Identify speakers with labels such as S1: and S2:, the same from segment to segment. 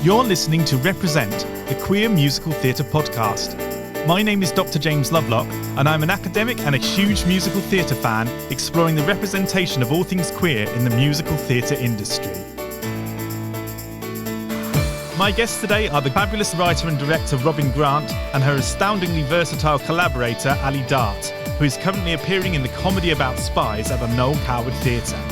S1: You're listening to Represent, the Queer Musical Theatre podcast. My name is Dr. James Lovelock, and I'm an academic and a huge musical theatre fan, exploring the representation of all things queer in the musical theatre industry. My guests today are the fabulous writer and director Robyn Grant and her astoundingly versatile collaborator Allie Dart, who is currently appearing in the comedy about spies at the Noel Coward Theatre.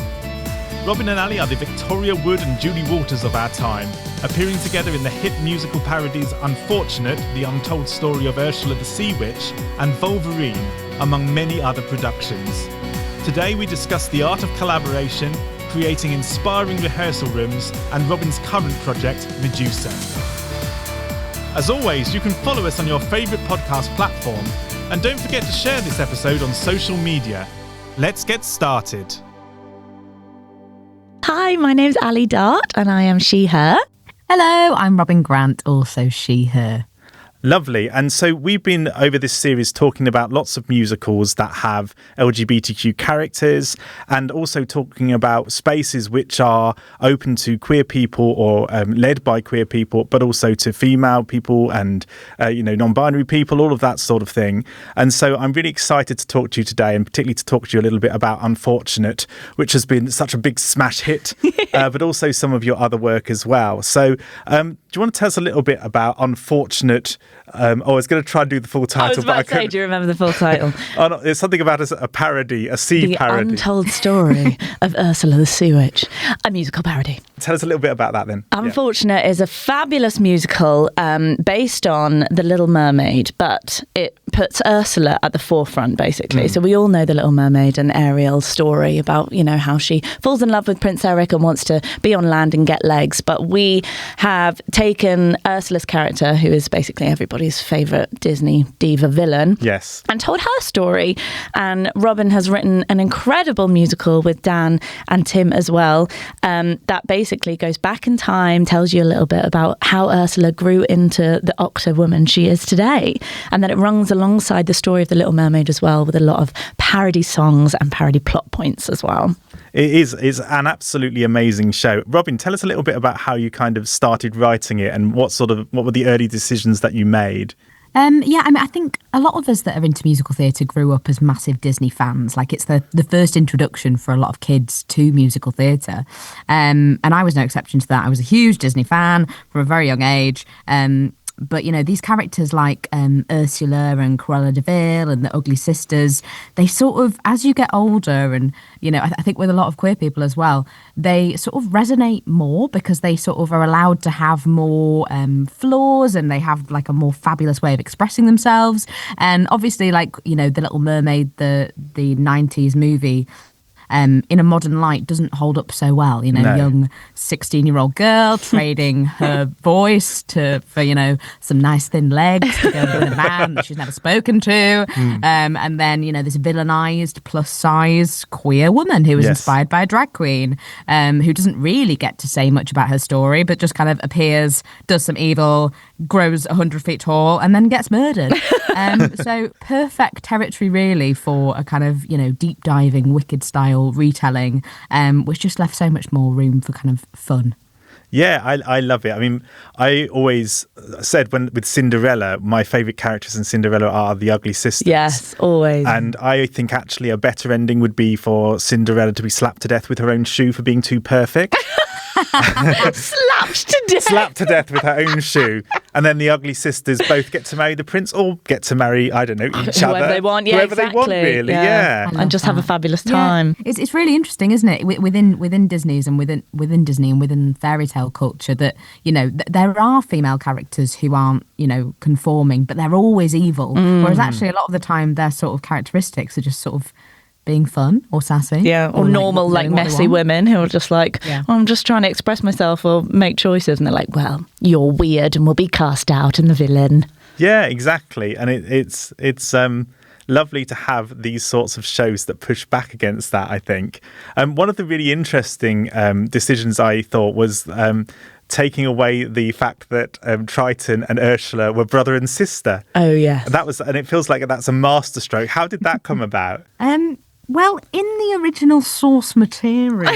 S1: Robyn and Allie are the Victoria Wood and Julie Walters of our time, appearing together in the hit musical parodies Unfortunate, the untold story of Ursula the Sea Witch, and Wolverine, among many other productions. Today we discuss the art of collaboration, creating inspiring rehearsal rooms, and Robyn's current project, Medusa. As always, you can follow us on your favourite podcast platform, and don't forget to share this episode on social media. Let's get started.
S2: Hi, my name's Allie Dart and I am she, her.
S3: Hello, I'm Robyn Grant, also she, her.
S1: Lovely. And so we've been over this series talking about lots of musicals that have LGBTQ characters, and also talking about spaces which are open to queer people or led by queer people, but also to female people and, non-binary people, all of that sort of thing. And so I'm really excited to talk to you today, and particularly to talk to you a little bit about Unfortunate, which has been such a big smash hit, but also some of your other work as well. So do you want to tell us a little bit about Unfortunate? I was going to try and do the full title.
S2: I was about to say, do you remember the full title?
S1: No, it's something about a parody, a sea parody.
S2: The Untold Story of Ursula the Sea Witch, a musical parody.
S1: Tell us a little bit about that then.
S2: Unfortunate is a fabulous musical based on The Little Mermaid, but it puts Ursula at the forefront, basically. So we all know The Little Mermaid and Ariel's story about, how she falls in love with Prince Eric and wants to be on land and get legs. But we have taken Ursula's character, who is basically everybody's favourite Disney diva villain,
S1: yes,
S2: and told her story. And Robyn has written an incredible musical with Dan and Tim as well, that basically goes back in time, tells you a little bit about how Ursula grew into the Octa woman she is today. And then it runs alongside the story of The Little Mermaid as well, with a lot of parody songs and parody plot points as well.
S1: It's an absolutely amazing show. Robyn, tell us a little bit about how you kind of started writing it and what were the early decisions that you made?
S3: I think a lot of us that are into musical theatre grew up as massive Disney fans. Like, it's the first introduction for a lot of kids to musical theatre. And I was no exception to that. I was a huge Disney fan from a very young age. But, these characters like Ursula and Cruella de Vil and the Ugly Sisters, they sort of, as you get older and, I think with a lot of queer people as well, they sort of resonate more because they sort of are allowed to have more flaws, and they have like a more fabulous way of expressing themselves. And obviously, like, The Little Mermaid, the 90s movie, in a modern light doesn't hold up so well.
S1: No.
S3: Young 16-year-old girl trading her voice for some nice thin legs to go with a man that she's never spoken to. And then, this villainized plus-size queer woman who was inspired by a drag queen, who doesn't really get to say much about her story, but just kind of appears, does some evil, grows 100 feet tall, and then gets murdered. So perfect territory, really, for a kind of, deep diving, wicked style retelling, which just left so much more room for kind of fun.
S1: Yeah, I love it. I mean, I always said with Cinderella, my favourite characters in Cinderella are the Ugly Sisters.
S2: Yes, always.
S1: And I think actually a better ending would be for Cinderella to be slapped to death with her own shoe for being too perfect.
S2: Slapped to death.
S1: Slapped to death with her own shoe. And then the Ugly Sisters both get to marry the prince, or get to marry, I don't know, each other.
S2: Whoever they want,
S1: Whoever they want, really, yeah.
S2: And just have a fabulous time.
S3: Yeah. It's really interesting, isn't it? Within Disney's and within Disney and within fairy tale culture, that, there are female characters who aren't, conforming, but they're always evil. Whereas actually a lot of the time their sort of characteristics are just sort of being fun or sassy.
S2: Yeah, or normal, like messy women who are just like, I'm just trying to express myself or make choices. And they're like, well, you're weird and will be cast out and the villain.
S1: Yeah, exactly. And it's lovely to have these sorts of shows that push back against that, I think. One of the really interesting decisions I thought was taking away the fact that Triton and Ursula were brother and sister.
S2: Oh, yeah.
S1: And it feels like that's a masterstroke. How did that come about?
S3: Well, in the original source material,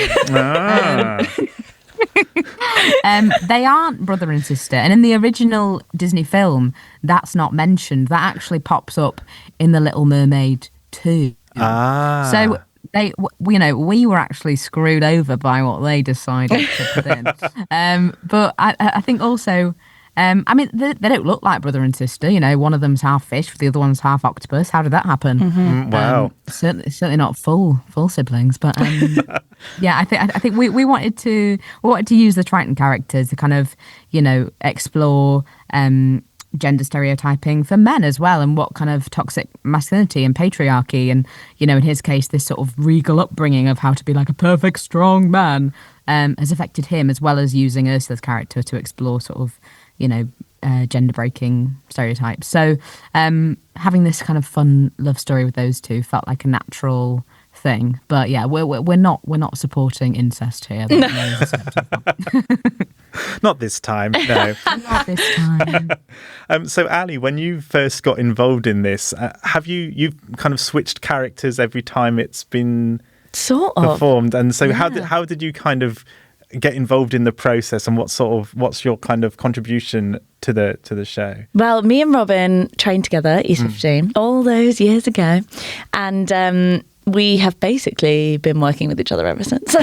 S3: They aren't brother and sister. And in the original Disney film, that's not mentioned. That actually pops up in The Little Mermaid 2.
S1: Ah.
S3: So we were actually screwed over by what they decided to put in. But I think also, they don't look like brother and sister. One of them's half fish, the other one's half octopus. How did that happen?
S1: Wow.
S3: Certainly not full siblings, but yeah, I think we wanted to use the Triton characters to kind of explore gender stereotyping for men as well, and what kind of toxic masculinity and patriarchy, and in his case, this sort of regal upbringing of how to be like a perfect strong man has affected him, as well as using Ursula's character to explore sort of gender breaking stereotypes. So having this kind of fun love story with those two felt like a natural thing. But yeah, we're not supporting incest here.
S1: Not this time, no.
S3: Not this time.
S1: So Ali, when you first got involved in this, have you've kind of switched characters every time it's been
S2: sort of
S1: performed? And so how did you kind of get involved in the process, and what's your kind of contribution to the show?
S2: Well, me and Robyn trained together at East 15 all those years ago, and we have basically been working with each other ever since.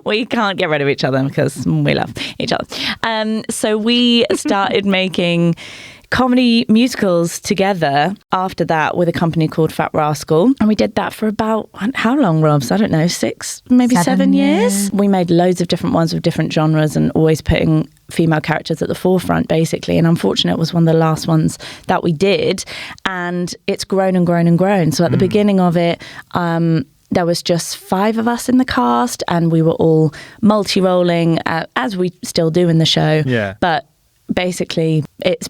S2: We can't get rid of each other because we love each other. So we started making comedy musicals together after that with a company called Fat Rascal. And we did that for about, how long, Robs? I don't know, 6, maybe 7 years. We made loads of different ones with different genres and always putting female characters at the forefront, basically. And unfortunately, it was one of the last ones that we did. And it's grown and grown and grown. So at the beginning of it, there was just 5 of us in the cast, and we were all multi-rolling, as we still do in the show.
S1: Yeah.
S2: But basically, it's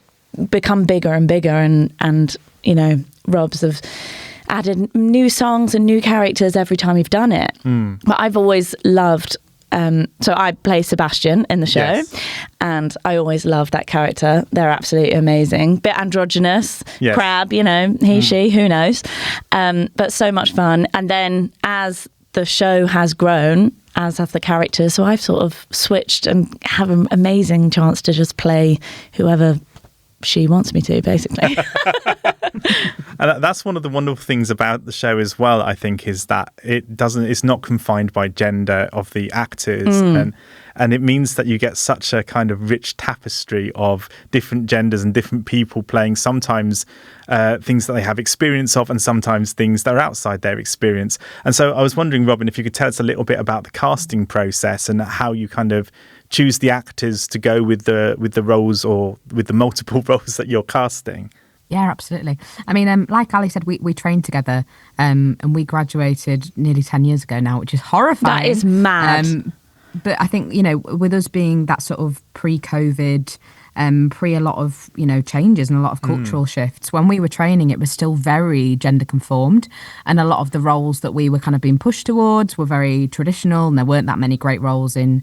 S2: become bigger and bigger, and Robs have added new songs and new characters every time we've done it. But I've always loved so I play Sebastian in the show.
S1: Yes.
S2: And I always loved that character. They're absolutely amazing. Bit androgynous,
S1: yes.
S2: crab, he, she, who knows. But so much fun. And then as the show has grown, as have the characters, so I've sort of switched and have an amazing chance to just play whoever she wants me to, basically.
S1: And that's one of the wonderful things about the show as well, I think, is that it's not confined by gender of the actors. And it means that you get such a kind of rich tapestry of different genders and different people playing sometimes things that they have experience of, and sometimes things that are outside their experience. And so I was wondering, Robyn, if you could tell us a little bit about the casting process and how you kind of choose the actors to go with the roles, or with the multiple roles that you're casting.
S3: Yeah, absolutely. I mean, like Ali said, we trained together and we graduated nearly 10 years ago now, which is horrifying.
S2: That is mad.
S3: But I think, with us being that sort of pre-COVID, pre a lot of, changes and a lot of cultural shifts, when we were training, it was still very gender conformed. And a lot of the roles that we were kind of being pushed towards were very traditional, and there weren't that many great roles in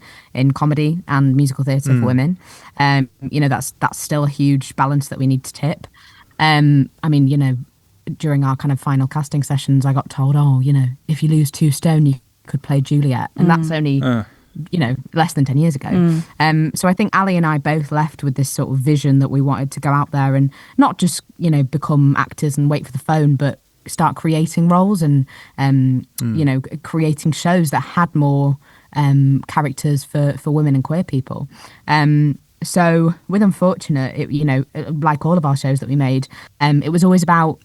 S3: comedy and musical theatre for women. That's still a huge balance that we need to tip. During our kind of final casting sessions, I got told, if you lose 2 stone, you could play Juliet. And that's only, less than 10 years ago. So I think Ali and I both left with this sort of vision that we wanted to go out there and not just, become actors and wait for the phone, but start creating roles and, creating shows that had more characters for women and queer people. So with Unfortunate, like all of our shows that we made, it was always about,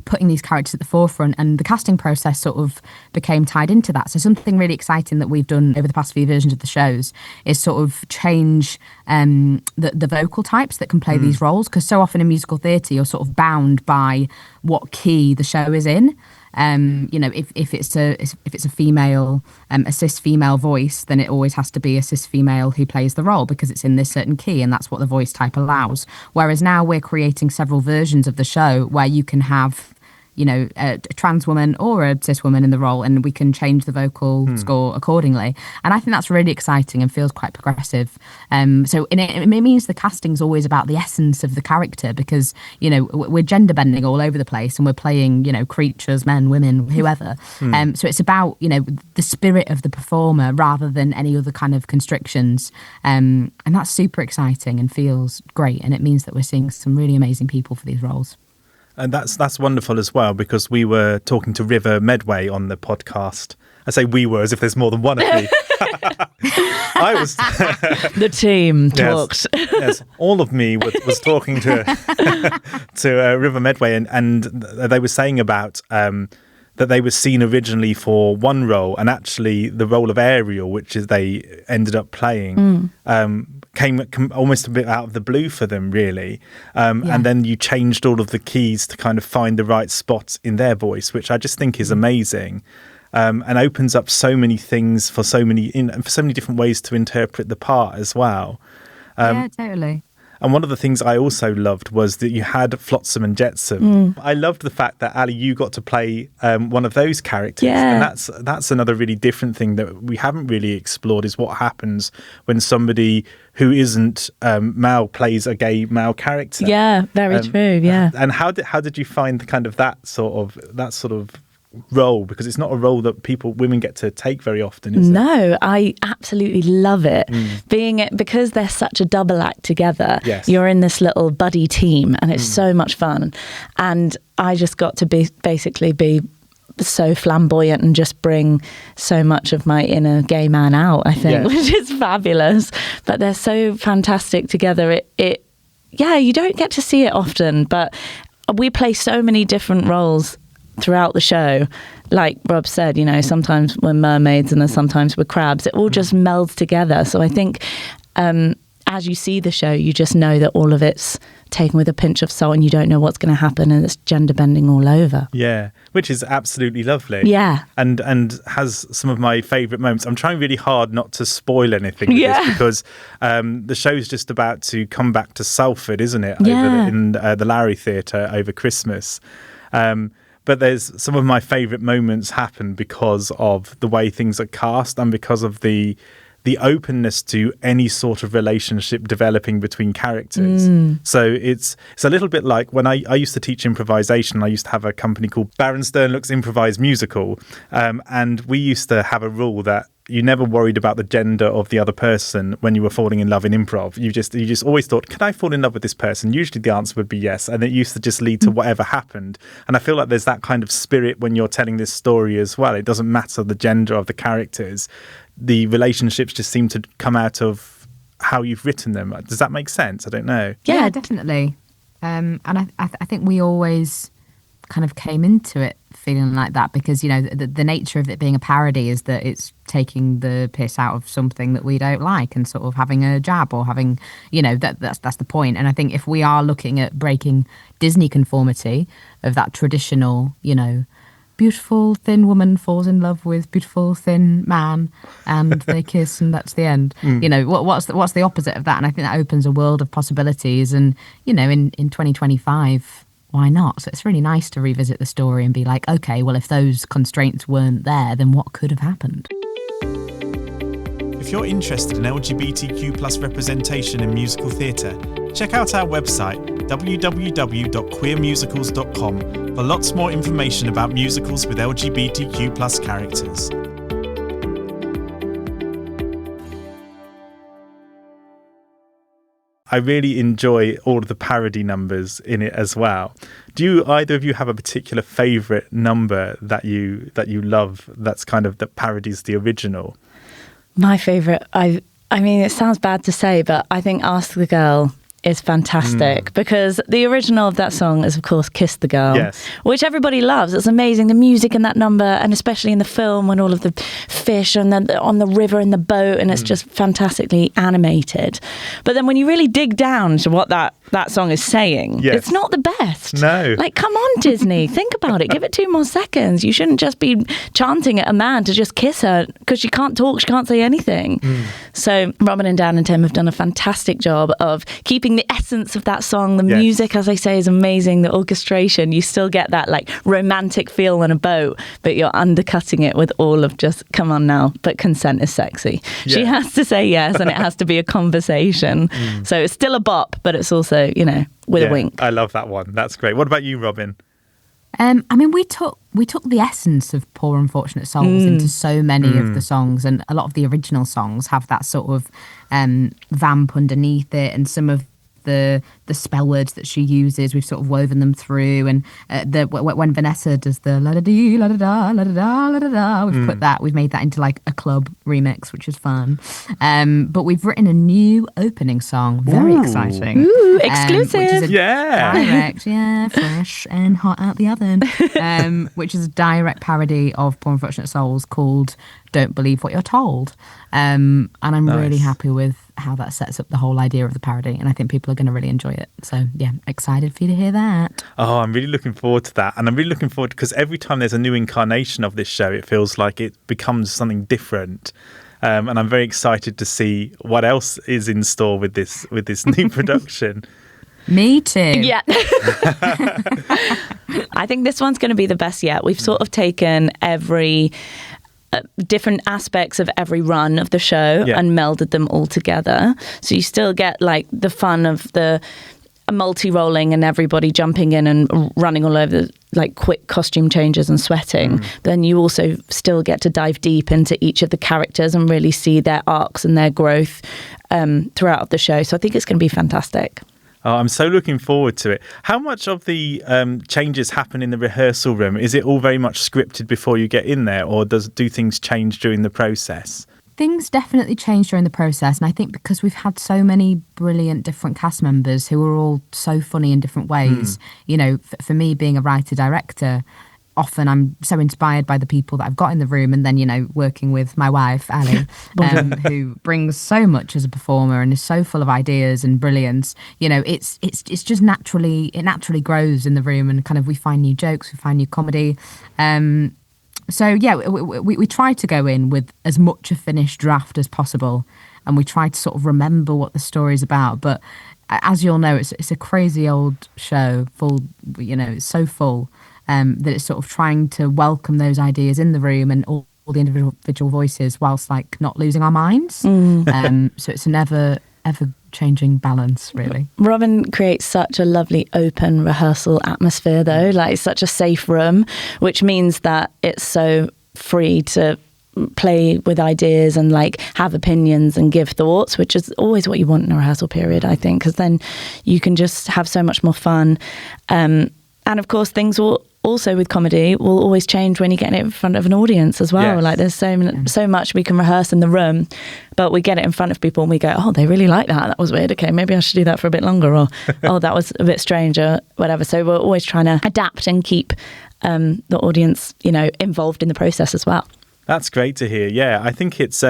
S3: putting these characters at the forefront, and the casting process sort of became tied into that. So something really exciting that we've done over the past few versions of the shows is sort of change the vocal types that can play these roles, because so often in musical theatre you're sort of bound by what key the show is in. If it's a female, a cis female voice, then it always has to be a cis female who plays the role because it's in this certain key, and that's what the voice type allows. Whereas now we're creating several versions of the show where you can have a trans woman or a cis woman in the role, and we can change the vocal score accordingly. And I think that's really exciting and feels quite progressive. So it means the casting's always about the essence of the character, because, we're gender bending all over the place, and we're playing, creatures, men, women, whoever. So it's about, the spirit of the performer rather than any other kind of constrictions. And that's super exciting and feels great. And it means that we're seeing some really amazing people for these roles.
S1: And that's wonderful as well, because we were talking to River Medway on the podcast. I say we were as if there's more than one of me. I was
S2: the team talked.
S1: Yes, all of me was talking to River Medway, and they were saying about that they were seen originally for one role, and actually the role of Ariel, which is they ended up playing, came almost a bit out of the blue for them, really. And then you changed all of the keys to kind of find the right spots in their voice, which I just think is amazing. And opens up so many things for so many different ways to interpret the part as well.
S3: Yeah, totally.
S1: And one of the things I also loved was that you had Flotsam and Jetsam. I loved the fact that, Allie, you got to play one of those characters.
S2: Yeah.
S1: And that's another really different thing that we haven't really explored, is what happens when somebody who isn't male plays a gay male character.
S2: Yeah, very true, yeah.
S1: And how did you find kind of that sort of role, because it's not a role that women get to take very often, is it?
S2: No, I absolutely love it. Because they're such a double act together.
S1: Yes.
S2: You're in this little buddy team, and it's so much fun. And I just got to be so flamboyant and just bring so much of my inner gay man out, I think, which is fabulous. But they're so fantastic together. You don't get to see it often, but we play so many different roles throughout the show. Like Rob said, sometimes we're mermaids and then sometimes we're crabs. It all just melds together. So I think as you see the show, you just know that all of it's taken with a pinch of salt, and you don't know what's going to happen, and it's gender bending all over. Yeah,
S1: which is absolutely lovely.
S2: Yeah.
S1: And has some of my favourite moments. I'm trying really hard not to spoil anything with this, because the show's just about to come back to Salford, isn't it?
S2: Yeah.
S1: In the Lowry Theatre over Christmas. But there's some of my favourite moments happen because of the way things are cast, and because of the openness to any sort of relationship developing between characters. So it's a little bit like when I used to teach improvisation. I used to have a company called Baron Sternluck's Improvised Musical, and we used to have a rule that you never worried about the gender of the other person when you were falling in love in improv. You just always thought, can I fall in love with this person? Usually the answer would be yes, and it used to just lead to whatever happened. And I feel like there's that kind of spirit when you're telling this story as well. It doesn't matter the gender of the characters. The relationships just seem to come out of how you've written them. Does that make sense? I don't know.
S3: Yeah, definitely. And I think we always kind of came into it feeling like that, because the nature of it being a parody is that it's taking the piss out of something that we don't like and sort of having a jab, or having that's the point. And I think if we are looking at breaking Disney conformity of that traditional beautiful thin woman falls in love with beautiful thin man and they kiss and that's the end. What's the opposite of that? And I think that opens a world of possibilities, and in 2025, why not? So it's really nice to revisit the story and be like, okay, well, if those constraints weren't there, then what could have happened?
S1: If you're interested in LGBTQ+ representation in musical theatre, check out our website www.queermusicals.com for lots more information about musicals with LGBTQ+ characters. I really enjoy all of the parody numbers in it as well. Do either of you have a particular favourite number that you love that's kind of that parodies the original?
S2: My favourite, I mean, it sounds bad to say, but I think Ask the Girl is fantastic, because the original of that song is, of course, Kiss the Girl, which everybody loves. It's amazing, the music in that number, and especially in the film when all of the fish on the river in the boat, and it's just fantastically animated. But then when you really dig down to what that song is saying, it's not the best.
S1: No.
S2: Like, come on, Disney, think about it. Give it 2 more seconds. You shouldn't just be chanting at a man to just kiss her, because she can't talk, she can't say anything. So Robyn and Dan and Tim have done a fantastic job of keeping getting the essence of that song. The music, as I say, is amazing. The orchestration, you still get that like romantic feel on a boat, but you're undercutting it with all of just, come on now, but consent is sexy. Yeah. She has to say yes, and it has to be a conversation. So it's still a bop, but it's also, you know, with a wink.
S1: I love that one. That's great. What about you, Robyn?
S3: I mean, we took the essence of Poor Unfortunate Souls into so many of the songs, and a lot of the original songs have that sort of vamp underneath it, and some of the spell words that she uses, we've sort of woven them through. And when Vanessa does the la da dee la da da la da da la da da, we've made that into like a club remix, which is fun. But we've written a new opening song, very exciting.
S2: Ooh, exclusive.
S3: Which is a direct, fresh and hot out the oven. Which is a direct parody of Poor Unfortunate Souls called Don't Believe What You're Told. And I'm really happy with how that sets up the whole idea of the parody, and I think people are going to really enjoy it. So yeah, excited for you to hear that.
S1: Oh, I'm really looking forward to that. And I'm really looking forward because every time there's a new incarnation of this show, it feels like it becomes something different. And I'm very excited to see what else is in store with this new production.
S3: Me too.
S2: Yeah. I think this one's going to be the best yet. We've sort of taken every different aspects of every run of the show and melded them all together. So you still get like the fun of the multi-rolling and everybody jumping in and running all over, like quick costume changes and sweating. Then you also still get to dive deep into each of the characters and really see their arcs and their growth throughout the show. So I think it's going to be fantastic.
S1: Oh, I'm so looking forward to it. How much of the changes happen in the rehearsal room? Is it all very much scripted before you get in there, or do things change during the process?
S3: Things definitely change during the process, and I think because we've had so many brilliant different cast members who are all so funny in different ways, you know, for me being a writer-director, often I'm so inspired by the people that I've got in the room, and then, you know, working with my wife, Allie, who brings so much as a performer and is so full of ideas and brilliance. You know, it's just naturally grows in the room, and kind of we find new jokes, we find new comedy. So yeah, we try to go in with as much a finished draft as possible, and we try to sort of remember what the story's about. But as you'll know, it's a crazy old show, full, you know, it's so full. That it's sort of trying to welcome those ideas in the room and all the individual voices whilst like not losing our minds. So it's an ever changing balance, really.
S2: Robyn creates such a lovely open rehearsal atmosphere though, like such a safe room, which means that it's so free to play with ideas and like have opinions and give thoughts, which is always what you want in a rehearsal period, I think, because then you can just have so much more fun. And of course, things will also with comedy will always change when you get it in front of an audience as well. Yes. Like there's so much we can rehearse in the room, but we get it in front of people and we go, oh, they really like that. That was weird. Okay, maybe I should do that for a bit longer, or oh, that was a bit strange, or whatever. So we're always trying to adapt and keep the audience, you know, involved in the process as well.
S1: That's great to hear. Yeah, I think it's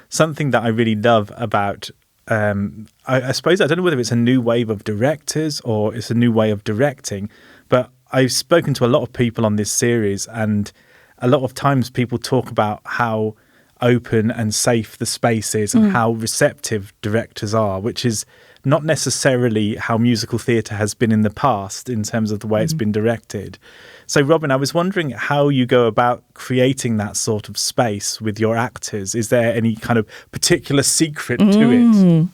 S1: something that I really love about I suppose, I don't know whether it's a new wave of directors or it's a new way of directing, but I've spoken to a lot of people on this series, and a lot of times people talk about how open and safe the space is and how receptive directors are, which is not necessarily how musical theatre has been in the past in terms of the way it's been directed. So, Robyn, I was wondering how you go about creating that sort of space with your actors. Is there any kind of particular secret to it?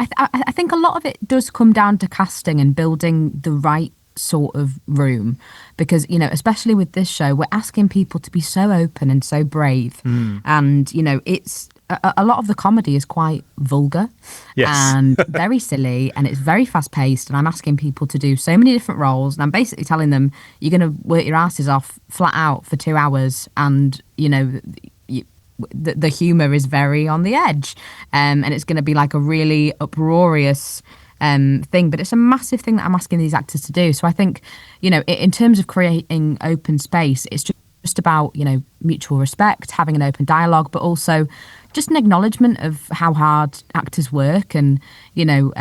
S3: I think a lot of it does come down to casting and building the right sort of room, because, you know, especially with this show, we're asking people to be so open and so brave, and, you know, it's a lot of the comedy is quite vulgar and very silly, and it's very fast paced, and I'm asking people to do so many different roles, and I'm basically telling them you're going to work your asses off flat out for 2 hours, and, you know, the humour is very on the edge, and it's going to be like a really uproarious thing, but it's a massive thing that I'm asking these actors to do. So I think, you know, in terms of creating open space, it's just about, you know, mutual respect, having an open dialogue, but also just an acknowledgement of how hard actors work, and, you know,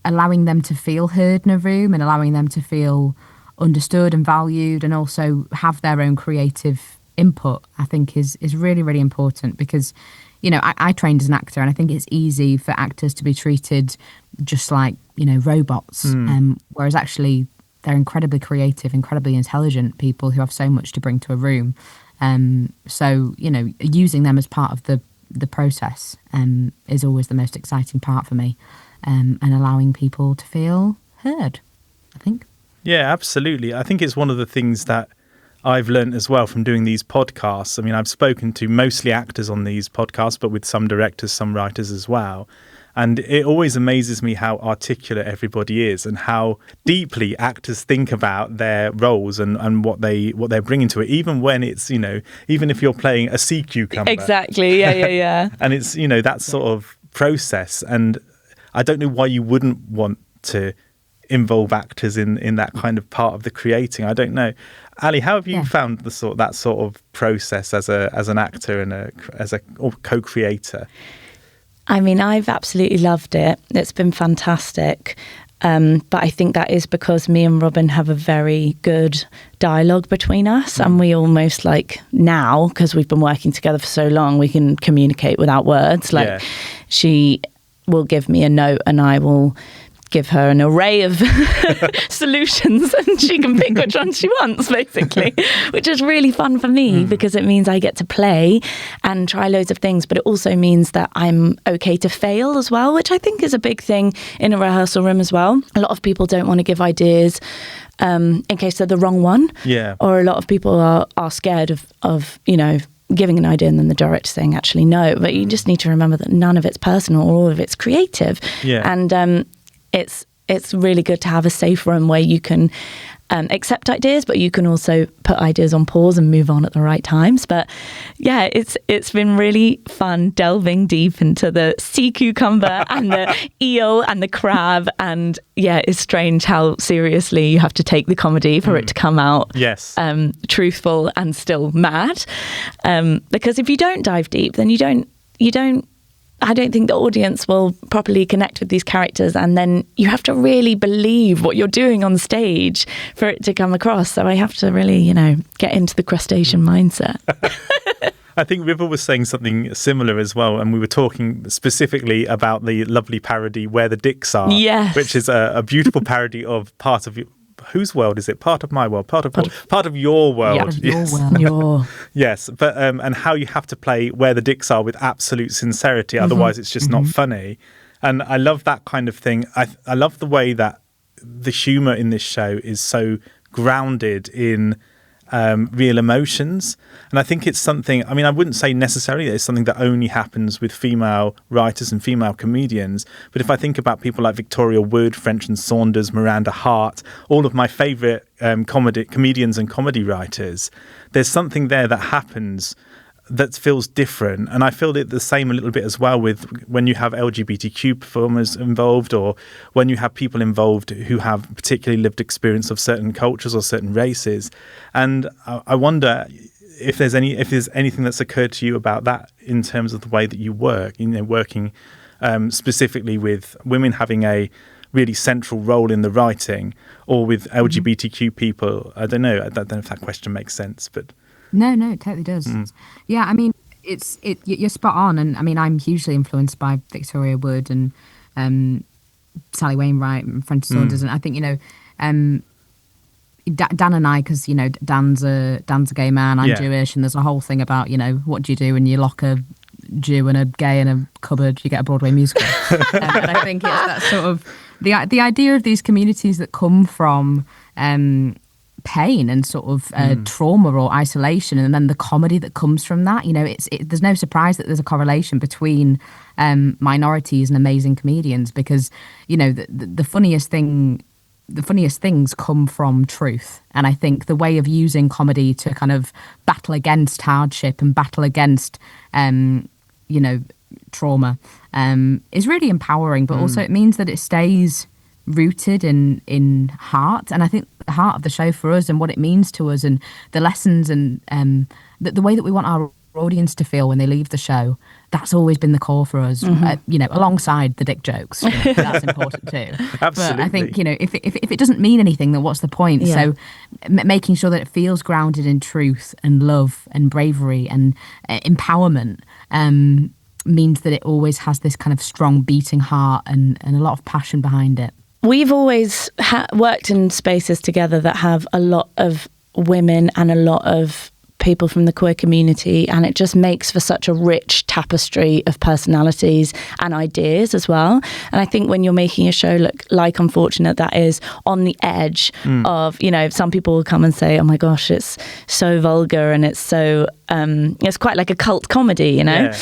S3: allowing them to feel heard in a room and allowing them to feel understood and valued, and also have their own creative input, I think is really, really important, because, I trained as an actor, and I think it's easy for actors to be treated just like, robots, whereas actually they're incredibly creative, incredibly intelligent people who have so much to bring to a room. So, using them as part of the process is always the most exciting part for me, and allowing people to feel heard, I think.
S1: Yeah, absolutely. I think it's one of the things that I've learned as well from doing these podcasts. I mean, I've spoken to mostly actors on these podcasts, but with some directors, some writers as well. And it always amazes me how articulate everybody is and how deeply actors think about their roles and what they're bringing to it, even when it's, even if you're playing a sea cucumber.
S2: Exactly. Yeah.
S1: And it's, that sort of process. And I don't know why you wouldn't want to involve actors in that kind of part of the creating. I don't know. Allie, how have you found that sort of process as an actor and as a co-creator?
S2: I mean, I've absolutely loved it. It's been fantastic. But I think that is because me and Robyn have a very good dialogue between us, and we almost now, because we've been working together for so long, we can communicate without words. She will give me a note and I will give her an array of solutions, and she can pick which one she wants, basically, which is really fun for me because it means I get to play and try loads of things, but it also means that I'm okay to fail as well, which I think is a big thing in a rehearsal room as well. A lot of people don't want to give ideas in case they're the wrong one, or a lot of people are scared of giving an idea and then the director saying actually no, but you just need to remember that none of it's personal, all of it's creative. And it's really good to have a safe room where you can accept ideas, but you can also put ideas on pause and move on at the right times. But yeah, it's been really fun delving deep into the sea cucumber and the eel and the crab. And yeah, it's strange how seriously you have to take the comedy for it to come out truthful and still mad. Because if you don't dive deep, then I don't think the audience will properly connect with these characters, and then you have to really believe what you're doing on stage for it to come across. So I have to really, get into the crustacean mindset.
S1: I think River was saying something similar as well, and we were talking specifically about the lovely parody Where the Dicks Are, which is a beautiful parody of part of whose world is it? Part of my world, part of your world. Yes, but and how you have to play Where the Dicks Are with absolute sincerity, otherwise it's just not funny. And I love that kind of thing. I love the way that the humour in this show is so grounded in real emotions. And I think it's something, I mean, I wouldn't say necessarily that it's something that only happens with female writers and female comedians, but if I think about people like Victoria Wood, French and Saunders, Miranda Hart, all of my favourite comedians and comedy writers, there's something there that happens that feels different. And I feel it the same a little bit as well with when you have LGBTQ performers involved, or when you have people involved who have particularly lived experience of certain cultures or certain races. And I wonder if there's anything that's occurred to you about that in terms of the way that you work, working specifically with women having a really central role in the writing, or with LGBTQ people. I don't know if that question makes sense, but
S3: No, it totally does. Yeah, I mean, you're spot on. And I mean, I'm hugely influenced by Victoria Wood and Sally Wainwright and French Saunders. And I think, Dan and I, because, Dan's a gay man, I'm Jewish, and there's a whole thing about, what do you do when you lock a Jew and a gay in a cupboard? You get a Broadway musical. And I think it's that sort of, the idea of these communities that come from pain and sort of trauma or isolation, and then the comedy that comes from that. There's no surprise that there's a correlation between minorities and amazing comedians, because the funniest things come from truth. And I think the way of using comedy to kind of battle against hardship and battle against trauma is really empowering, but also it means that it stays rooted in heart. And I think the heart of the show for us and what it means to us and the lessons and the way that we want our audience to feel when they leave the show, that's always been the core for us, alongside the dick jokes. That's important too.
S1: Absolutely.
S3: But I think, if it doesn't mean anything, then what's the point? So making sure that it feels grounded in truth and love and bravery and empowerment means that it always has this kind of strong beating heart and a lot of passion behind it.
S2: We've always worked in spaces together that have a lot of women and a lot of people from the queer community, and it just makes for such a rich tapestry of personalities and ideas as well. And I think when you're making a show like Unfortunate, that is on the edge of, you know, some people will come and say, oh my gosh, it's so vulgar and it's so it's quite like a cult comedy, you know.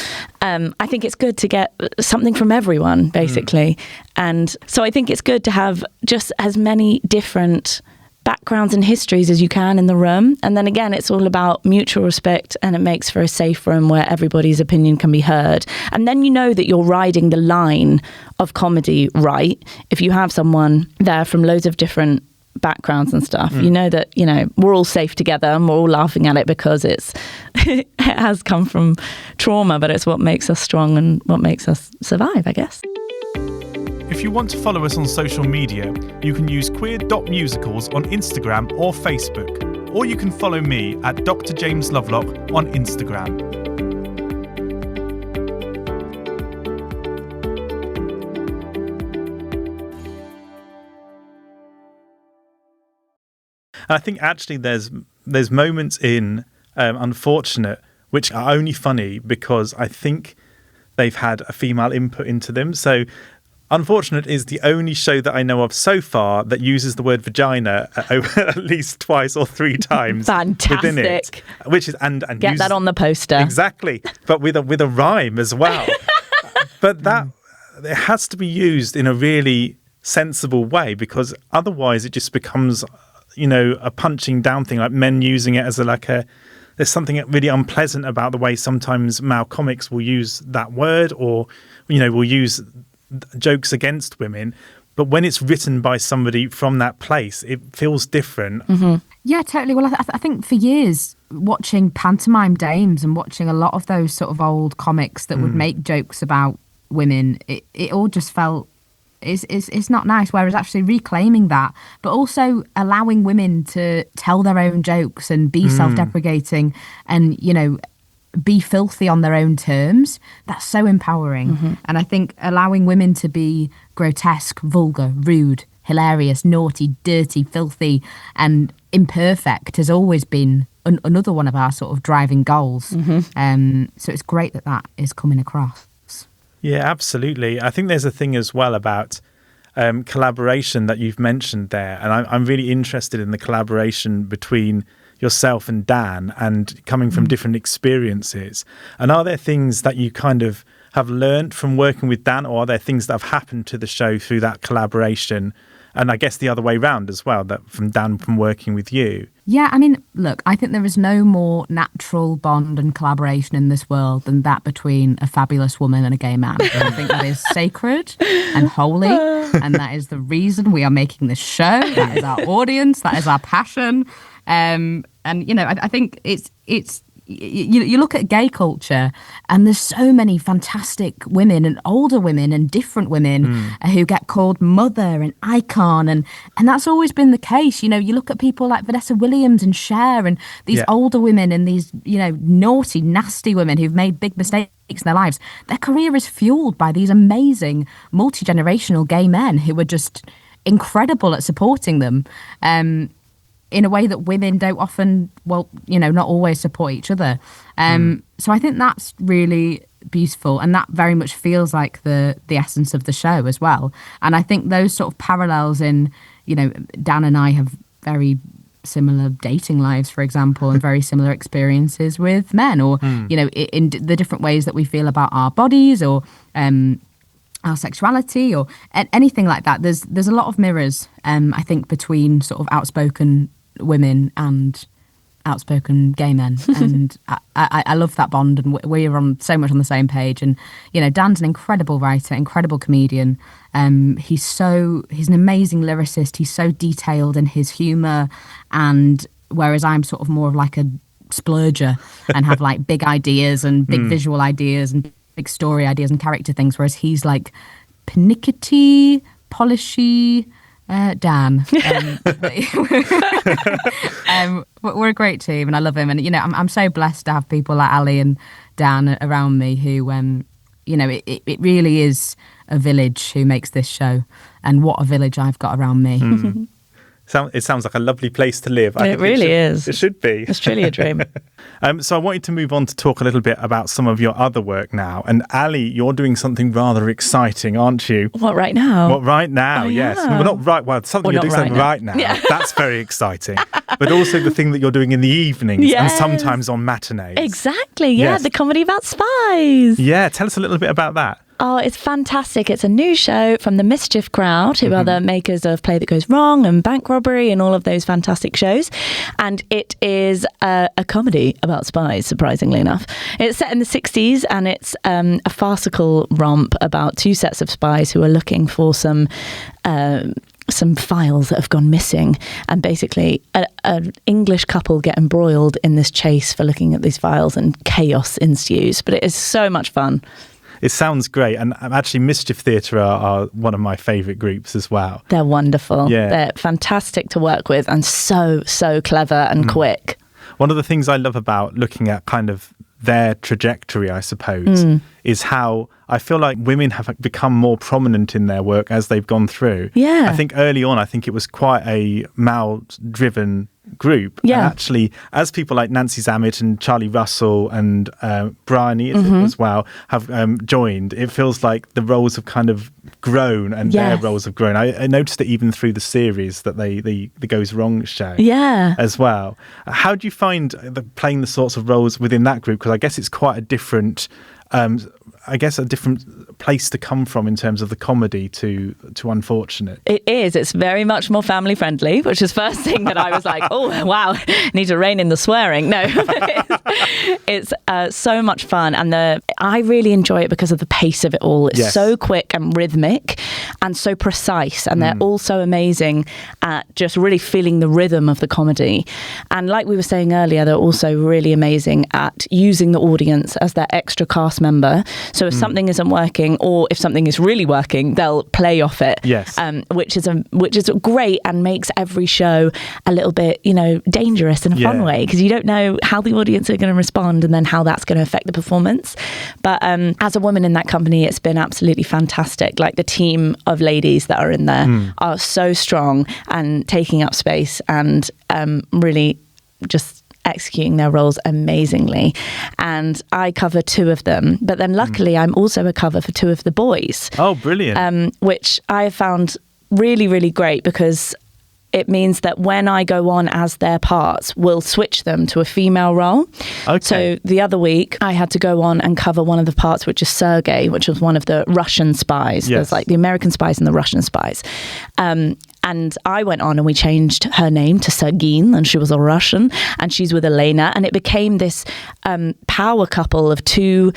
S2: I think it's good to get something from everyone, basically. And so I think it's good to have just as many different backgrounds and histories as you can in the room. And then again, it's all about mutual respect, and it makes for a safe room where everybody's opinion can be heard. And then you know that you're riding the line of comedy right. If you have someone there from loads of different backgrounds and stuff, you know that, you know, we're all safe together and we're all laughing at it because it has come from trauma, but it's what makes us strong and what makes us survive, I guess.
S1: If you want to follow us on social media, you can use queer.musicals on Instagram or Facebook, or you can follow me at Dr. James Lovelock on Instagram. I think actually there's moments in Unfortunate which are only funny because I think they've had a female input into them. So Unfortunate is the only show that I know of so far that uses the word vagina at least twice or three times within it. Which is and
S2: get that on the poster.
S1: Exactly, but with a rhyme as well. But that it has to be used in a really sensible way, because otherwise it just becomes, you know, a punching down thing, like men using it as there's something really unpleasant about the way sometimes male comics will use that word, or, you know, will use jokes against women. But when it's written by somebody from that place, it feels different.
S3: Yeah, totally. Well, I think for years, watching pantomime dames and watching a lot of those sort of old comics that would make jokes about women, it all just felt it's not nice. Whereas actually reclaiming that, but also allowing women to tell their own jokes and be self-deprecating and, you know, be filthy on their own terms, that's so empowering. And I think allowing women to be grotesque, vulgar, rude, hilarious, naughty, dirty, filthy and imperfect has always been another one of our sort of driving goals. So it's great that is coming across.
S1: Yeah, absolutely. I think there's a thing as well about collaboration that you've mentioned there, and I'm really interested in the collaboration between yourself and Dan, and coming from different experiences. And are there things that you kind of have learned from working with Dan, or are there things that have happened to the show through that collaboration? And I guess the other way round as well, that from Dan from working with you.
S3: Yeah, I mean, look, I think there is no more natural bond and collaboration in this world than that between a fabulous woman and a gay man. I think that is sacred and holy, and that is the reason we are making this show. That is our audience. That is our passion. And, you know, I think it's you look at gay culture and there's so many fantastic women and older women and different women who get called mother and icon, and that's always been the case. You know, you look at people like Vanessa Williams and Cher and these older women and these, you know, naughty, nasty women who've made big mistakes in their lives. Their career is fueled by these amazing multi-generational gay men who are just incredible at supporting them. In a way that women don't often, well, you know, not always support each other. So I think that's really beautiful, and that very much feels like the essence of the show as well. And I think those sort of parallels in, you know, Dan and I have very similar dating lives, for example, and very similar experiences with men, or, you know, in the different ways that we feel about our bodies, or our sexuality, or anything like that. There's a lot of mirrors, I think, between sort of outspoken women and outspoken gay men, and I love that bond, and we're on so much on the same page. And, you know, Dan's an incredible writer, incredible comedian. He's an amazing lyricist. He's so detailed in his humour, and whereas I'm sort of more of like a splurger and have like big ideas and big visual ideas and big story ideas and character things, whereas he's like pernickety, polishy Dan. We're a great team, and I love him. And, you know, I'm so blessed to have people like Allie and Dan around me who it really is a village who makes this show, and what a village I've got around me.
S1: It sounds like a lovely place to live.
S2: It really is.
S1: It should be.
S2: It's truly a dream.
S1: So I wanted to move on to talk a little bit about some of your other work now. And Allie, you're doing something rather exciting, aren't you?
S2: What, right now?
S1: What, right now,
S2: Oh,
S1: yes.
S2: yeah.
S1: Well, not right. Well, something you're doing
S2: not
S1: something
S2: right
S1: right now.
S2: Yeah.
S1: That's very exciting. But also the thing that you're doing in the evenings and
S2: Yes.
S1: sometimes on matinees.
S2: Exactly, yeah.
S1: Yes.
S2: The comedy about spies.
S1: Yeah, tell us a little bit about that.
S2: Oh, it's fantastic. It's a new show from the Mischief Crowd, who are the makers of Play That Goes Wrong and Bank Robbery and all of those fantastic shows. And it is a comedy about spies, surprisingly enough. It's set in the 60s, and it's a farcical romp about two sets of spies who are looking for some files that have gone missing, and basically an English couple get embroiled in this chase for looking at these files, and chaos ensues. But it is so much fun.
S1: It sounds great. And actually, Mischief Theatre are one of my favourite groups as well.
S2: They're wonderful.
S1: Yeah.
S2: They're fantastic to work with, and so clever and quick.
S1: One of the things I love about looking at kind of their trajectory, I suppose, is how I feel like women have become more prominent in their work as they've gone through.
S2: Yeah.
S1: I think early on, it was quite a male-driven group.
S2: Yeah.
S1: And actually, as people like Nancy Zammit and Charlie Russell and Bryony as well have joined, it feels like the roles have kind of grown, and their roles have grown. I noticed it even through the series that the Goes Wrong show as well. How do you find playing the sorts of roles within that group? Because I guess it's quite a different a different place to come from in terms of the comedy to Unfortunate.
S2: It is. It's very much more family friendly, which is first thing that I was like, oh, wow, need to rein in the swearing. No, it's so much fun. And I really enjoy it because of the pace of it all. It's so quick and rhythmic and so precise. And they're all so amazing at just really feeling the rhythm of the comedy. And like we were saying earlier, they're also really amazing at using the audience as their extra cast member. So if something isn't working, or if something is really working, they'll play off it.
S1: Yes.
S2: Which is great, and makes every show a little bit, dangerous in a fun way, because you don't know how the audience are going to respond and then how that's going to affect the performance. But as a woman in that company, it's been absolutely fantastic. Like, the team of ladies that are in there are so strong and taking up space, and really just executing their roles amazingly. And I cover two of them, but then luckily I'm also a cover for two of the boys.
S1: Oh, brilliant.
S2: Which I have found really, really great, because it means that when I go on as their parts, we'll switch them to a female role.
S1: Okay.
S2: So the other week, I had to go on and cover one of the parts, which is Sergei, which was one of the Russian spies.
S1: Yes.
S2: There's like the American spies and the Russian spies. And I went on and we changed her name to Sergin, and she was a Russian, and she's with Elena. And it became this power couple of two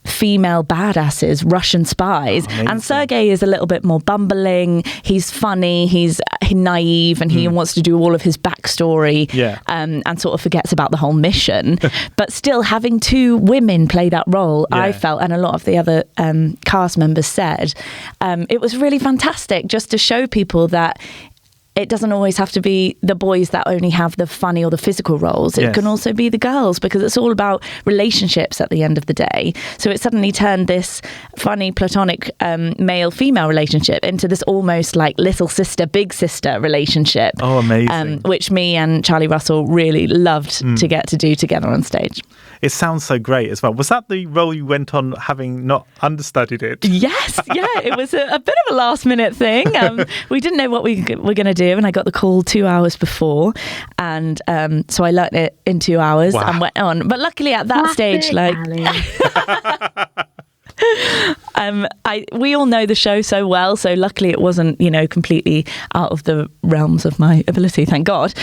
S2: female badasses, Russian spies.
S1: Oh,
S2: and Sergei is a little bit more bumbling. He's funny, he's naive, and he wants to do all of his backstory and sort of forgets about the whole mission. But still, having two women play that role, I felt, and a lot of the other cast members said, it was really fantastic just to show people that it doesn't always have to be the boys that only have the funny or the physical roles. It can also be the girls, because it's all about relationships at the end of the day. So it suddenly turned this funny platonic male-female relationship into this almost like little sister, big sister relationship.
S1: Oh, amazing.
S2: Which me and Charlie Russell really loved to get to do together on stage.
S1: It sounds so great as well. Was that the role you went on having not understudied it?
S2: Yes, yeah. It was a bit of a last minute thing. We didn't know what we were going to do, and I got the call 2 hours before. And so I learnt it in 2 hours and went on. But luckily at that stage, like... we all know the show so well, so luckily it wasn't, completely out of the realms of my ability, thank God.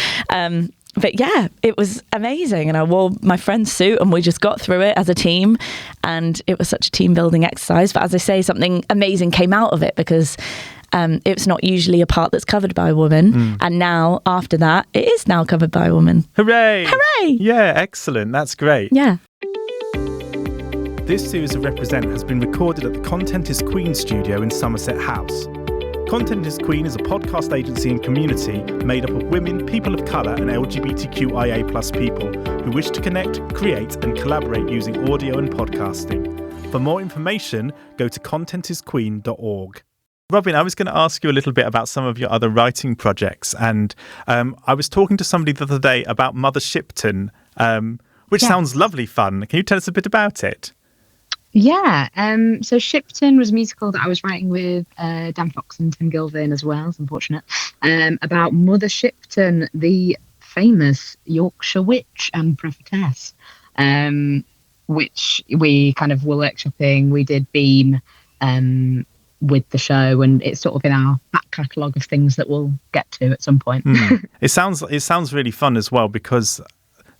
S2: But yeah, it was amazing, and I wore my friend's suit and we just got through it as a team, and it was such a team building exercise. But as I say, something amazing came out of it, because it's not usually a part that's covered by a woman, and now after that it is now covered by a woman.
S1: Hooray!
S2: Hooray!
S1: Yeah, excellent. That's great.
S2: Yeah.
S1: This series of Represent has been recorded at the Content is Queen studio in Somerset House. Content is Queen is a podcast agency and community made up of women, people of colour and LGBTQIA+ people who wish to connect, create and collaborate using audio and podcasting. For more information, go to contentisqueen.org. Robyn, I was going to ask you a little bit about some of your other writing projects, and I was talking to somebody the other day about Mother Shipton, which sounds lovely fun. Can you tell us a bit about it?
S3: Yeah, so Shipton was a musical that I was writing with Dan Fox and Tim Gilvin as well. It's unfortunate. About Mother Shipton, the famous Yorkshire witch and prophetess, which we kind of were workshopping. We did Beam with the show, and it's sort of in our back catalogue of things that we'll get to at some point.
S1: It sounds really fun as well, because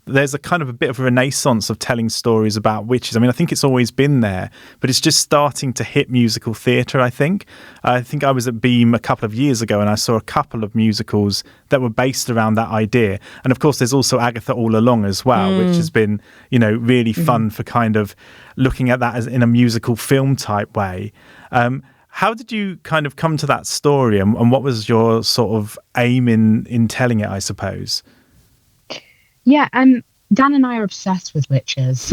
S1: there's a kind of a bit of a renaissance of telling stories about witches. I mean, I think it's always been there, but it's just starting to hit musical theatre, I think. I was at Beam a couple of years ago and I saw a couple of musicals that were based around that idea. And of course, there's also Agatha All Along as well, which has been, really fun for kind of looking at that as in a musical film type way. How did you kind of come to that story, and what was your sort of aim in telling it, I suppose?
S3: Yeah, Dan and I are obsessed with witches.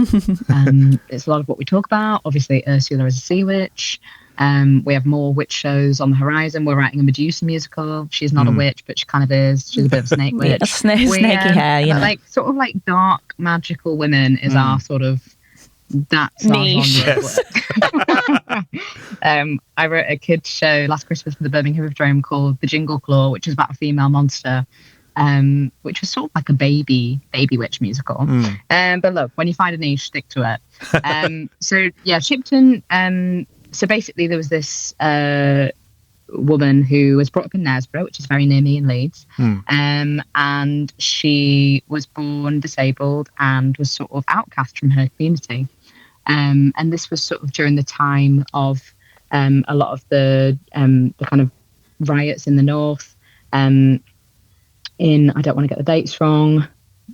S3: It's a lot of what we talk about. Obviously, Ursula is a sea witch. We have more witch shows on the horizon. We're writing a Medusa musical. She's not a witch, but she kind of is. She's a bit of a snake witch.
S2: Snaky hair,
S3: Like sort of like dark magical women is our sort of that's
S2: niche.
S3: Yes. I wrote a kids show last Christmas for the Birmingham Hippodrome called The Jingle Claw, which is about a female monster. Which was sort of like a baby witch musical. But look, when you find a niche, stick to it. So yeah, Shipton. So basically, there was this woman who was brought up in Knaresborough, which is very near me in Leeds, and she was born disabled and was sort of outcast from her community. And this was sort of during the time of a lot of the kind of riots in the north. In, I don't want to get the dates wrong,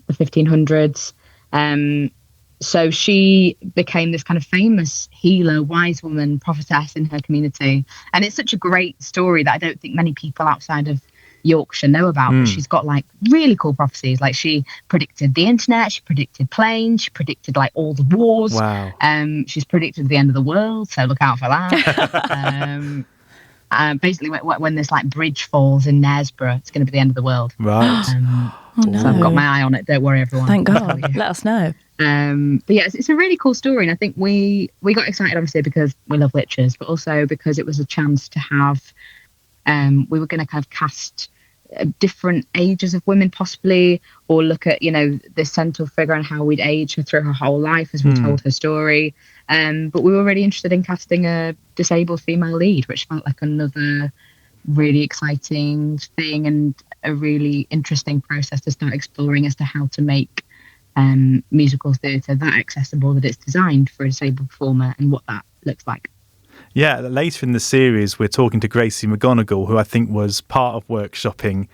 S3: the 1500s. So she became this kind of famous healer, wise woman, prophetess in her community. And it's such a great story that I don't think many people outside of Yorkshire know about. But she's got like really cool prophecies. Like she predicted the internet, she predicted planes, she predicted like all the wars.
S1: Wow.
S3: She's predicted the end of the world, so look out for that. Basically, when this like bridge falls in Knaresborough, it's going to be the end of the world.
S1: Right.
S3: So I've got my eye on it. Don't worry, everyone.
S2: Thank God. Let us know.
S3: But yeah, it's a really cool story, and I think we got excited obviously because we love witches, but also because it was a chance to have. We were going to kind of cast different ages of women possibly, or look at this central figure and how we'd age her through her whole life as we told her story. But we were really interested in casting a disabled female lead, which felt like another really exciting thing and a really interesting process to start exploring as to how to make musical theatre that accessible that it's designed for a disabled performer and what that looks like.
S1: Yeah, later in the series, we're talking to Gracie McGonigal, who I think was part of workshopping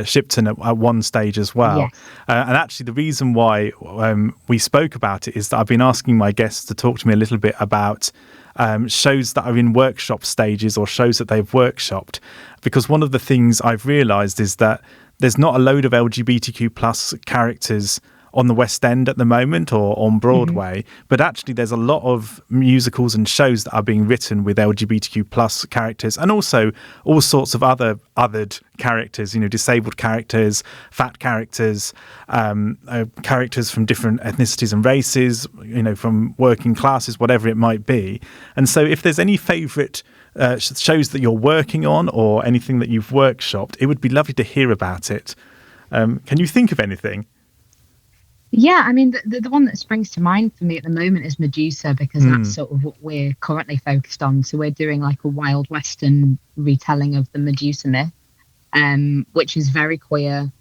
S1: Shipton at one stage as well.
S3: Yes.
S1: And actually, the reason why we spoke about it is that I've been asking my guests to talk to me a little bit about shows that are in workshop stages or shows that they've workshopped. Because one of the things I've realised is that there's not a load of LGBTQ plus characters on the West End at the moment or on Broadway, but actually there's a lot of musicals and shows that are being written with LGBTQ plus characters, and also all sorts of other othered characters, disabled characters, fat characters, characters from different ethnicities and races, from working classes, whatever it might be. And so if there's any favourite shows that you're working on or anything that you've workshopped, it would be lovely to hear about it. Can you think of anything?
S3: Yeah, I mean, the one that springs to mind for me at the moment is Medusa, because that's sort of what we're currently focused on. So we're doing like a Wild Western retelling of the Medusa myth, which is very queer.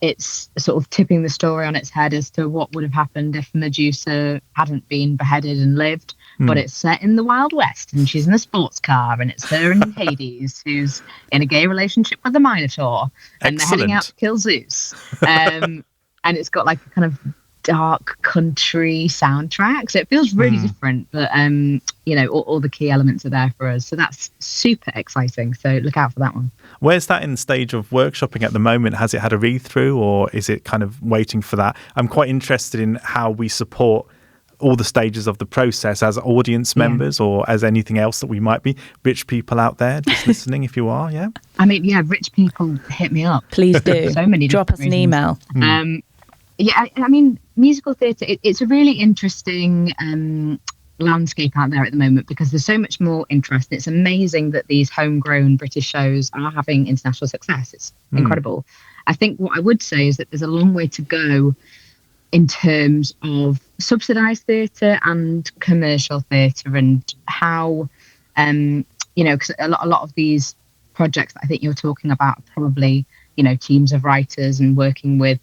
S3: It's sort of tipping the story on its head as to what would have happened if Medusa hadn't been beheaded and lived. But it's set in the Wild West, and she's in a sports car, and it's her and Hades, who's in a gay relationship with the Minotaur, and they're heading out to kill Zeus. And it's got like a kind of dark country soundtrack. So it feels really different, but, all the key elements are there for us. So that's super exciting. So look out for that one.
S1: Where's that in the stage of workshopping at the moment? Has it had a read through, or is it kind of waiting for that? I'm quite interested in how we support all the stages of the process as audience members or as anything else that we might be. Rich people out there just listening, if you are, yeah?
S3: I mean, yeah, rich people hit me up.
S2: Please do.
S3: So many
S2: Drop us an email.
S3: Yeah, I mean, musical theatre, it's a really interesting landscape out there at the moment because there's so much more interest. It's amazing that these homegrown British shows are having international success. It's incredible. I think what I would say is that there's a long way to go in terms of subsidised theatre and commercial theatre and how, because a lot of these projects that I think you're talking about are probably, teams of writers and working with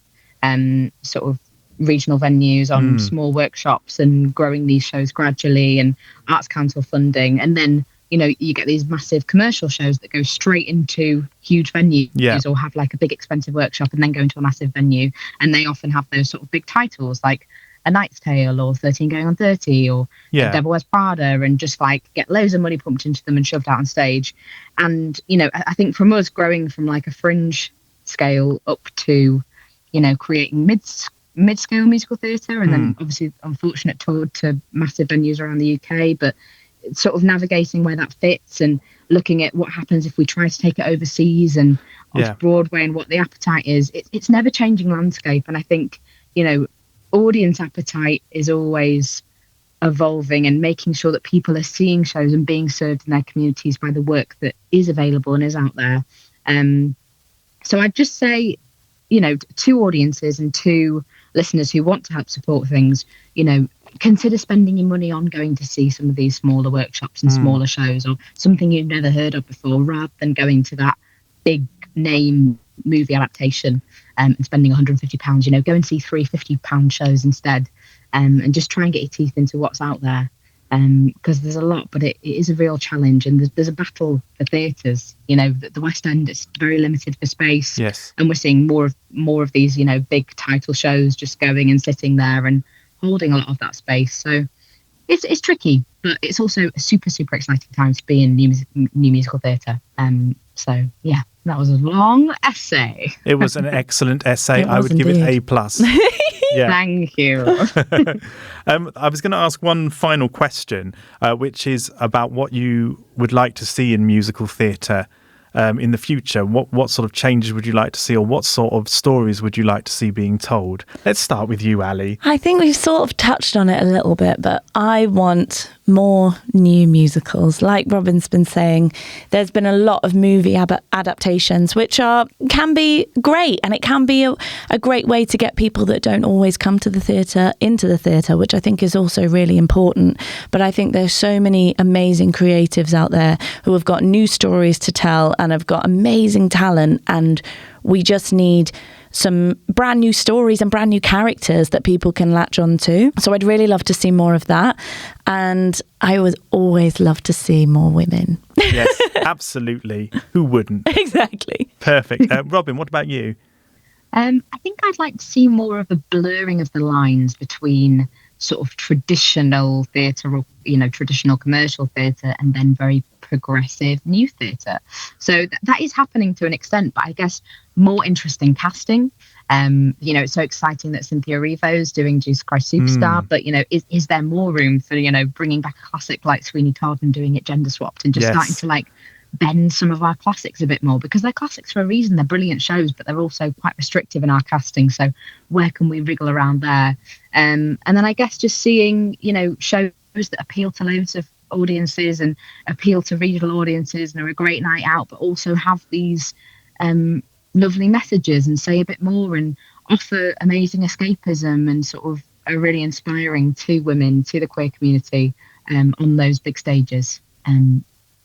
S3: sort of regional venues on small workshops and growing these shows gradually and Arts Council funding. And then, you get these massive commercial shows that go straight into huge venues or have like a big expensive workshop and then go into a massive venue. And they often have those sort of big titles like A Knight's Tale or 13 Going on 30 or Devil Wears Prada, and just like get loads of money pumped into them and shoved out on stage. And, I think from us growing from like a fringe scale up to, creating mid-scale musical theatre and then obviously unfortunate toured to massive venues around the UK, but sort of navigating where that fits and looking at what happens if we try to take it overseas and off Broadway and what the appetite is. It's never changing landscape. And I think, audience appetite is always evolving and making sure that people are seeing shows and being served in their communities by the work that is available and is out there. So I'd just say, to audiences and to listeners who want to help support things, consider spending your money on going to see some of these smaller workshops and smaller shows or something you've never heard of before, rather than going to that big name movie adaptation and spending £150. Go and see three £50 shows instead, and just try and get your teeth into what's out there. Because there's a lot, but it is a real challenge, and there's a battle for theatres. The West End is very limited for space, and we're seeing more of these, big title shows just going and sitting there and holding a lot of that space. So it's tricky, but it's also a super, super exciting time to be in new musical theatre. So yeah, that was a long essay.
S1: It was an excellent essay. I would give it A+. Yeah.
S3: Thank you.
S1: I was going to ask one final question, which is about what you would like to see in musical theatre in the future. What sort of changes would you like to see, or what sort of stories would you like to see being told? Let's start with you, Allie.
S2: I think we've sort of touched on it a little bit, but I want more new musicals. Like Robyn's been saying, there's been a lot of movie adaptations, which can be great, and it can be a great way to get people that don't always come to the theatre into the theatre, which I think is also really important. But I think there's so many amazing creatives out there who have got new stories to tell and have got amazing talent, and we just need some brand new stories and brand new characters that people can latch on to. So I'd really love to see more of that. And I would always love to see more women.
S1: Yes, absolutely. Who wouldn't?
S2: Exactly.
S1: Perfect. Robyn, what about you?
S3: I think I'd like to see more of a blurring of the lines between sort of traditional theatre or, traditional commercial theatre and then very progressive new theatre. So that is happening to an extent, but I guess more interesting casting. It's so exciting that Cynthia Erivo's doing Jesus Christ Superstar, but, is there more room for, bringing back a classic like Sweeney Todd and doing it gender swapped and just starting to bend some of our classics a bit more, because they're classics for a reason. They're brilliant shows, but they're also quite restrictive in our casting. So where can we wriggle around there? And then I guess just seeing, shows that appeal to loads of audiences and appeal to regional audiences and are a great night out, but also have these lovely messages and say a bit more and offer amazing escapism and sort of are really inspiring to women, to the queer community on those big stages.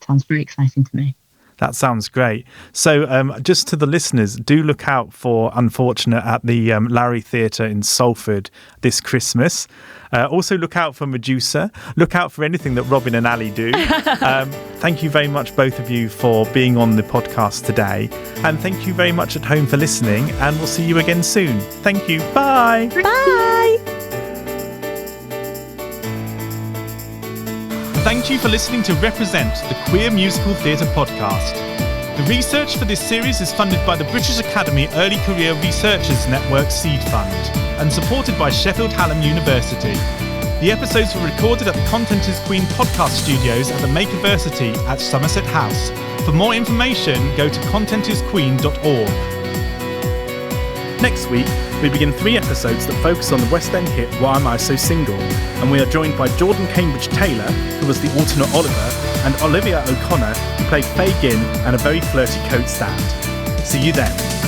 S3: Sounds very exciting to me.
S1: That sounds great. So just to the listeners, do look out for Unfortunate at the Larry Theatre in Salford this Christmas. Also look out for Medusa. Look out for anything that Robyn and Allie do. Thank you very much, both of you, for being on the podcast today. And thank you very much at home for listening. And we'll see you again soon. Thank you. Bye.
S2: Bye.
S1: Thank you for listening to Represent, the Queer Musical Theatre podcast. The research for this series is funded by the British Academy Early Career Researchers Network Seed Fund and supported by Sheffield Hallam University. The episodes were recorded at the Content is Queen podcast studios at the Makerversity at Somerset House. For more information, go to contentisqueen.org. Next week, we begin 3 episodes that focus on the West End hit Why Am I So Single? And we are joined by Jordan Cambridge-Taylor, who was the alternate Oliver, and Olivia O'Connor, who played Faye Ginn and a very flirty coat stand. See you then.